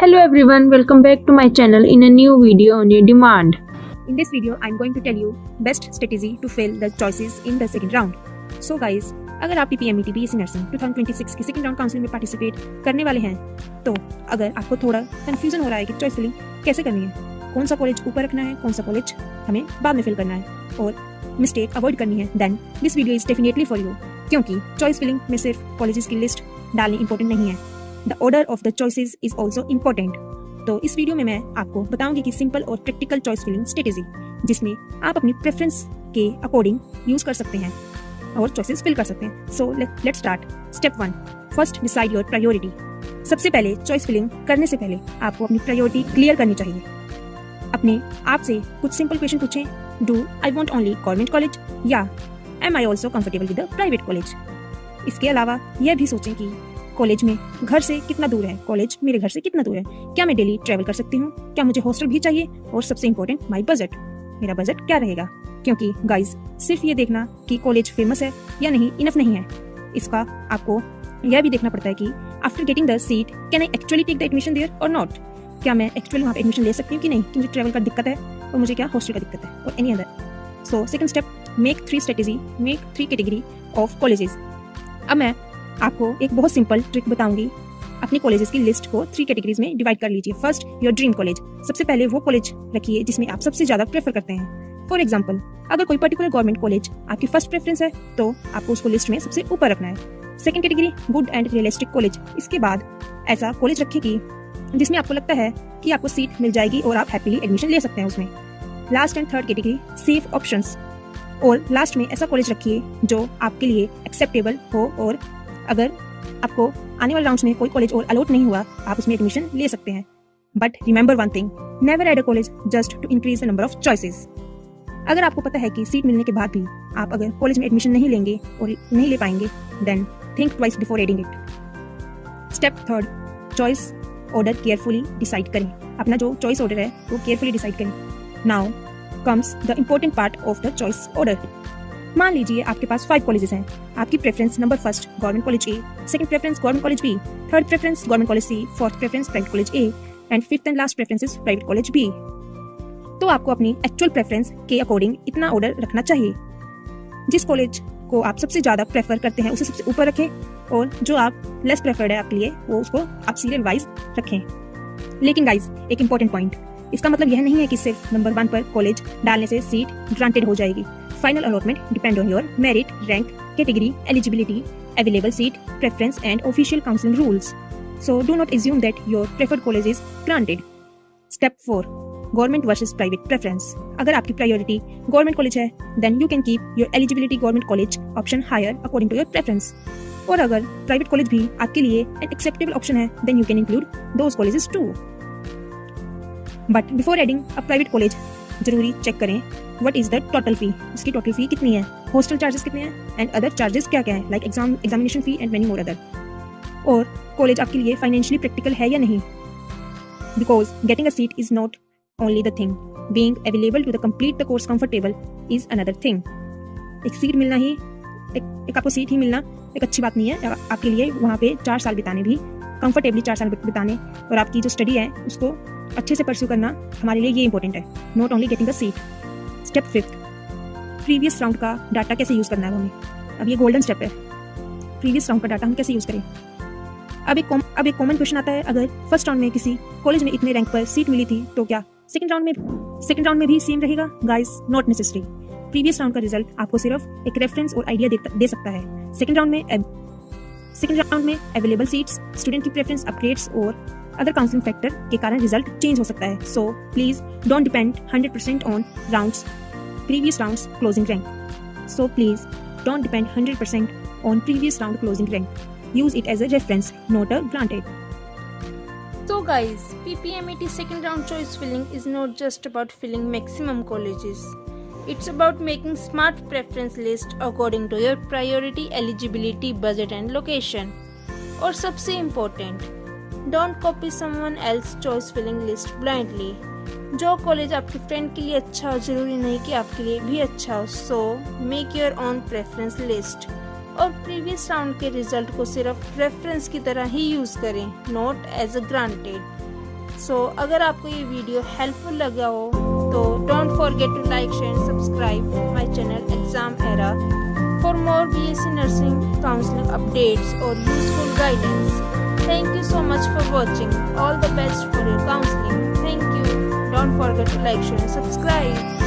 Hello everyone, welcome back to my channel in a new video on your demand. In this video, I'm going to tell you best strategy to fill the choices in the second round. So guys, अगर आप PPMET BSc nursing 2026 की second round counselling में participate करने वाले हैं, तो अगर आपको थोड़ा कंफ्यूजन हो रहा है कि चॉइस फिलिंग कैसे करनी है, कौन सा कॉलेज ऊपर रखना है, कौन सा कॉलेज हमें बाद में फिल करना है और मिस्टेक अवॉइड करनी है, then this video is definitely for you. क्योंकि चॉइस फिलिंग में सिर्फ कॉलेजेस की लिस्ट डालनी इंपॉर्टेंट नहीं है, the order of the choices is also important. तो इस वीडियो में मैं आपको बताऊंगी कि सिंपल और प्रैक्टिकल चॉइस फिलिंग स्ट्रेटेजी जिसमें आप अपनी प्रेफरेंस के अकॉर्डिंग यूज कर सकते हैं और चॉइसेस फिल कर सकते हैं। So let's start. Step 1, first decide your priority. सबसे पहले चॉइस फिलिंग करने से पहले आपको अपनी प्रायोरिटी क्लियर करनी चाहिए। अपने आप से कुछ सिंपल क्वेश्चन पूछें, do I want only government college या am I also comfortable with the private college. इसके अलावा यह भी सोचें कि कॉलेज में घर से कितना दूर है, कॉलेज मेरे घर से कितना दूर है, क्या मैं डेली ट्रैवल कर सकती हूँ, क्या मुझे हॉस्टल भी चाहिए, और सबसे इम्पोर्टेंट माई बजट, मेरा बजट क्या रहेगा। क्योंकि गाइज सिर्फ ये देखना कि कॉलेज फेमस है या नहीं इनफ नहीं है, इसका आपको यह भी देखना पड़ता है कि after getting the seat can I actually take the admission there और नॉट। क्या मैं एक्चुअली वहाँ पे एडमिशन ले सकती हूँ कि नहीं, कि मुझे ट्रैवल का दिक्कत है और मुझे क्या हॉस्टल का दिक्कत है और any other. So second step, make 3 category of colleges. अब मैं आपको एक बहुत सिंपल ट्रिक बताऊंगी। अपनी कॉलेजेस की लिस्ट को 3 कैटेगरीज में डिवाइड कर लीजिए। First, your dream college. सबसे पहले वो कॉलेज रखिए जिसमें आप सबसे ज्यादा प्रेफर करते हैं। फॉर एग्जाम्पल, अगर कोई पर्टिकुलर गवर्नमेंट कॉलेज आपकी फर्स्ट प्रेफरेंस है तो आपको उसको लिस्ट में सबसे ऊपर रखना है। Second category, good and realistic college. इसके बाद ऐसा कॉलेज रखिए कि जिसमें आपको लगता है कि आपको सीट मिल जाएगी और आप हैप्पीली एडमिशन ले सकते हैं उसमें। Last and third category, safe options. और लास्ट में ऐसा कॉलेज रखिए जो आपके लिए एक्सेप्टेबल हो और अगर आपको आने वाले राउंड्स में कोई कॉलेज और अलॉट नहीं हुआ, आप उसमें एडमिशन ले सकते हैं। But remember one thing, never add a college just to increase the number of choices. अगर आपको पता है कि सीट मिलने के बाद भी आप अगर कॉलेज में एडमिशन नहीं लेंगे और नहीं ले पाएंगे, then think twice before adding it. Step third, choice order carefully decide करें। अपना जो चॉइस ऑर्डर है वो केयरफुली डिसाइड करें। Now comes the important part of the choice order. मान लीजिए आपके पास 5 कॉलेजेस हैं। आपकी preference number first government college A, second preference government college B, third preference government college C, fourth preference private college A and fifth and last preference is private college B. तो आपको अपनी actual preference के according इतना order रखना चाहिए। जिस college को आप सबसे ज्यादा प्रेफर करते हैं उसे सबसे ऊपर रखें और जो आप लेस प्रेफर्ड है आपके लिए वो उसको आप सीरियल वाइज रखें। लेकिन गाइज एक इंपॉर्टेंट पॉइंट, इसका मतलब यह नहीं है कि सिर्फ नंबर 1 पर कॉलेज डालने से सीट ग्रांटेड हो जाएगी। Final allotment depend on your merit, rank, category, eligibility, available seat, preference and official counseling rules. So do not assume that your preferred college is granted. Step 4, government versus private preference. अगर आपकी priority government college है, then you can keep your eligibility government college option higher according to your preference. और अगर private college भी आपके लिए an acceptable option है, then you can include those colleges too. But before adding a private college, जरूरी check करें what is the total fee, उसकी total fee कितनी है, हॉस्टल चार्जेस कितने हैं एंड अदर चार्जेस क्या क्या है, like examination fee and many more other. और कॉलेज आपके लिए फाइनेंशियली प्रैक्टिकल है या नहीं, because getting a seat is not only the thing, being available to the complete the course comfortable is another thing. एक सीट मिलना ही एक आपको सीट ही मिलना एक अच्छी बात नहीं है। आपके लिए वहाँ पे 4 साल बिताने भी कंफर्टेबली 4 साल बिताने और आपकी जो स्टडी है उसको अच्छे से परस्यू करना हमारे लिए ये इंपॉर्टेंट है, not only getting the seat. Step 5, previous round का डाटा कैसे यूज करना है हमें। अब ये गोल्डन स्टेप है, प्रीवियस राउंड का डाटा हम कैसे यूज करें। अब एक कॉमन क्वेश्चन आता है, अगर फर्स्ट राउंड में किसी कॉलेज में इतने रैंक पर सीट मिली थी तो क्या सेकंड राउंड में भी सेम रहेगा। Guys not necessary. Previous round का रिजल्ट आपको सिर्फ एक रेफरेंस और आइडिया दे सकता है। सेकंड राउंड में अवेलेबल सीट्स, स्टूडेंट की प्रेफरेंस, अपग्रेड्स और अदर काउंसलिंग फैक्टर के कारण रिजल्ट चेंज हो सकता है। So please don't depend 100% on previous rounds closing rank. So please don't depend 100% on previous round closing rank. Use it as a reference, not a granted. So guys, PPMET second round choice filling is not just about filling maximum colleges. It's about making smart preference list according to your priority, eligibility, budget and location. और सबसे important, don't copy someone else's choice filling list blindly. जो college आपके friend के लिए अच्छा हो जरूरी नहीं कि आपके लिए भी अच्छा हो। So make your own preference list और प्रीवियस राउंड के रिजल्ट को सिर्फ रेफरेंस की तरह ही यूज करें, not as a granted. So अगर आपको ये वीडियो हेल्पफुल लगा हो तो don't forget to like share and subscribe my channel Exam Era for more BSc nursing counselling updates और useful guidance. Thank you so much for watching. All the best for your counseling. Thank you. Don't forget to like, share and subscribe.